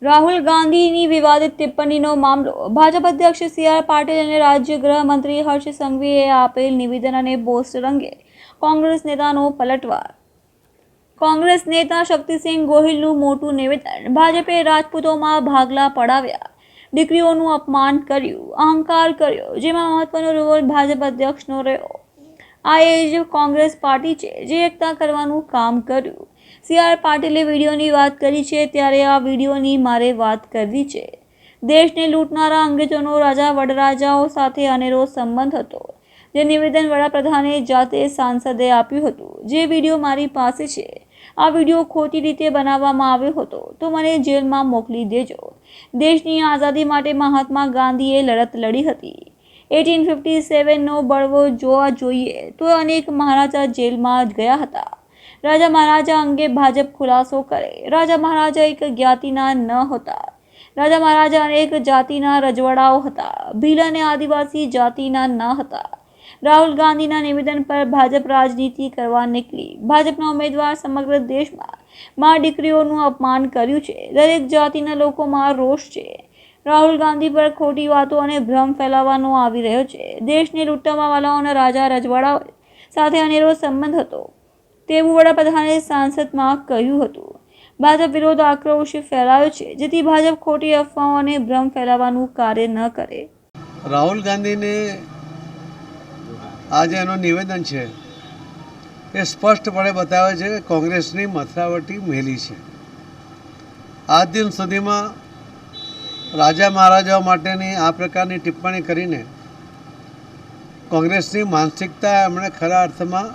રાહુલ ગાંધીની વિવાદિત ટિપ્પણીનો મામલો ભાજપ અધ્યક્ષ સી.આર. પાટીલ અને રાજ્ય ગૃહમંત્રી હર્ષ સંઘવીએ આપેલ નિવેદન અને પોસ્ટર અંગે કોંગ્રેસ નેતાનો પલટવાર. કોંગ્રેસ નેતા શક્તિસિંહ ગોહિલનું મોટું નિવેદન. ભાજપે રાજપૂતોમાં ભાગલા પડાવ્યા, દીકરીઓનું અપમાન કર્યું, અહંકાર કર્યો, જેમાં મહત્વનો રોલ ભાજપ અધ્યક્ષનો રહ્યો. આ એ જ કોંગ્રેસ પાર્ટી છે જે એકતા કરવાનું કામ કર્યું. સી.આર. પાટીલે વિડીયોની વાત કરી છે, ત્યારે આ વિડીયોની મારે વાત કરવી છે. દેશને લૂંટનારા અંગ્રેજોનો રાજા વડરાજાઓ સાથે અનેરો સંબંધ હતો. જે નિવેદન વડાપ્રધાને જાતે સાંસદે આપ્યું હતું, જે વિડીયો મારી પાસે છે. આ વિડીયો ખોટી રીતે બનાવવામાં આવ્યો હતો તો મને જેલમાં મોકલી દેજો. દેશની આઝાદી માટે મહાત્મા ગાંધીએ લડત લડી હતી. 1857નો બળવો જોવા જોઈએ તો અનેક મહારાજા જેલમાં ગયા હતા. રાજા મહારાજા અંગે ભાજપ ખુલાસો કરે. રાજા મહારાજા એક જ્ઞાતિના ન હતા. રાજા મહારાજા અનેક જાતિના રજવાડાઓ હતા. ભીલ અને આદિવાસી જાતિના ન હતા. રાહુલ ગાંધીના નિવેદન પર ભાજપ રાજનીતિ કરવા નીકળી. ભાજપના ઉમેદવાર સમગ્ર દેશમાં દીકરીઓનું અપમાન કર્યું છે. દરેક જાતિના લોકોમાં રોષ છે. રાહુલ ગાંધી પર ખોટી વાતો અને ભ્રમ ફેલાવવાનો આવી રહ્યો છે. દેશને લૂંટવાવાળાઓના રાજા રજવાડાઓ સાથે અનેરો સંબંધ હતો તેવું વડાપ્રધાને સાંસદમાં કહ્યું હતું. ભાજપ વિરોધ આક્રોશ ફેલાયો છે, જેથી ભાજપ ખોટી અફવાઓ અને ભ્રમ ફેલાવવાનું કાર્ય ન કરે. રાહુલ ગાંધીને આજે એનું નિવેદન છે એ સ્પષ્ટપણે બતાવે છે કે કોંગ્રેસની મથરાવટી મેલી છે. આજ દિન સુધીમાં રાજા મહારાજાઓ માટેની આ પ્રકારની ટિપ્પણી કરીને કોંગ્રેસની માનસિકતા એમણે ખરા અર્થમાં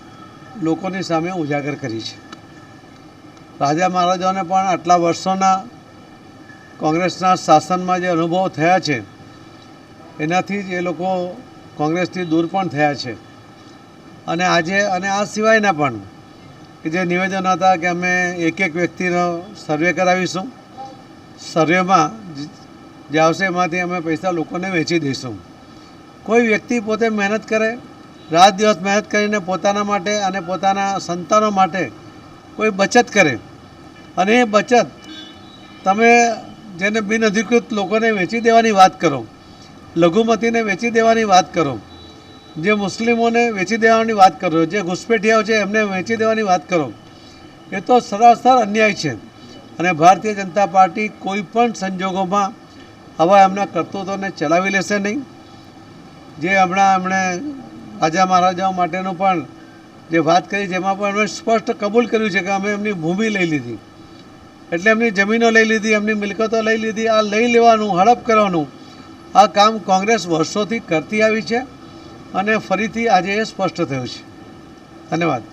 લોકોની સામે ઉજાગર કરી છે. રાજા મહારાજાઓને પણ આટલા વર્ષોના કોંગ્રેસના શાસનમાં જે અનુભવો થયા છે એનાથી જ એ લોકો કોંગ્રેસથી દૂર પણ થયા છે. અને આજે અને આ સિવાયના પણ કે જે નિવેદનો હતા કે અમે એક એક વ્યક્તિનો સર્વે કરાવીશું, સર્વેમાં જે આવશે એમાંથી અમે પૈસા લોકોને વેચી દઈશું. કોઈ વ્યક્તિ પોતે મહેનત કરે, રાત દિવસ મહેનત કરીને પોતાના માટે અને પોતાના સંતાનો માટે કોઈ બચત કરે અને એ બચત તમે જેને બિનઅધિકૃત લોકોને વેચી દેવાની વાત કરો, લઘુમતીને વેચી દેવાની વાત કરો, જે મુસ્લિમોને વેચી દેવાની વાત કરો, જે ઘૂસપેઠિયાઓ છે એમને વેચી દેવાની વાત કરો, એ તો સરાસર અન્યાય છે. અને ભારતીય જનતા પાર્ટી કોઈ પણ સંજોગોમાં આવા એમના કરતૂતોને ચલાવી લેશે નહીં. જે હમણાં એમણે રાજા મહારાજાઓ માટેનું પણ જે વાત કરી, જેમાં પણ એમણે સ્પષ્ટ કબૂલ કર્યું છે કે અમે એમની ભૂમિ લઈ લીધી, એટલે એમની જમીનો લઈ લીધી, એમની મિલકતો લઈ લીધી. આ લઈ લેવાનું, હડપ કરવાનું આ કામ કોંગ્રેસ વર્ષોથી કરતી આવી છે અને ફરીથી આજે એ સ્પષ્ટ થયું છે. ધન્યવાદ.